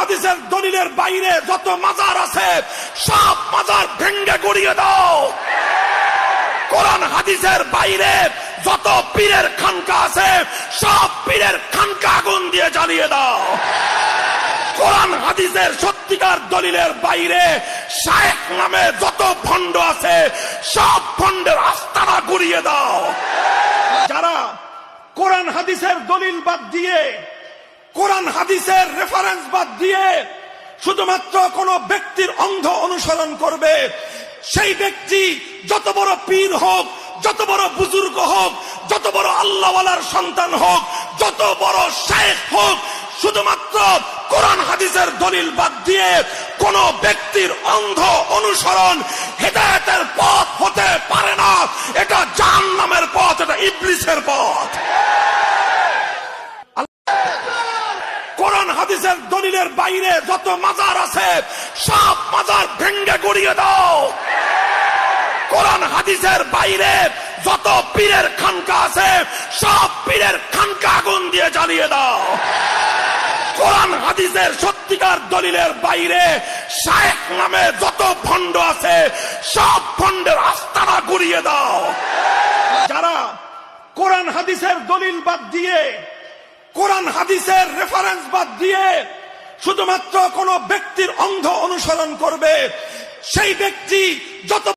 হাদিসের দলিলের বাইরে যত মাজার আছে সব মাজার ভেঙ্গে গুড়িয়ে দাও। কোরআন হাদিসের বাইরে যত পীরের খানকা আছে সব পীরের খানকা আগুন দিয়ে জ্বালিয়ে দাও। কোরআন হাদিসের সত্যিকার দলিলের বাইরে শায়েখ নামে যত ভণ্ড আছে সব ভণ্ডের আস্তানা গুড়িয়ে দাও। যারা কোরআন হাদিসের দলিল বাদ দিয়ে, কোরআন হাদিসের রেফারেন্স বাদ দিয়ে শুধুমাত্র কোন ব্যক্তির অন্ধ অনুসরণ করবে, সেই ব্যক্তি যত বড় পীর হোক, যত বড় বুজুর্গ হোক, যত বড় আল্লাহওয়ালার সন্তান হোক, যত বড় শায়েখ হোক, শুধুমাত্র কোরআন হাদিসের দলিল বাদ দিয়ে কোন ব্যক্তির অন্ধ অনুসরণ হেদায়েতের পথ হতে পারে না। এটা জাহান্নামের পথ, এটা ইবলিসের পথ। কোরআন হাদিসের দলিলের বাইরে যত মাজার আছে সব মাজার ভেঙ্গে গুড়িয়ে দাও। কোরআন হাদিসের বাইরে যত পীরের খানকা আছে সব পীরের খানকা আগুন দিয়ে জ্বালিয়ে দাও। কোরআন হাদিসের সত্যিকার দলিলের বাইরে শায়েখ নামে যত ভণ্ড আছে সব ভণ্ডের আস্তানা গুড়িয়ে দাও। যারা কোরআন হাদিসের দলিল বাদ দিয়ে, কোরআন হাদিসের রেফারেন্স বাদ দিয়ে শুধুমাত্র কোন ব্যক্তির অন্ধ অনুসরণ করবে, সেই ব্যক্তি যত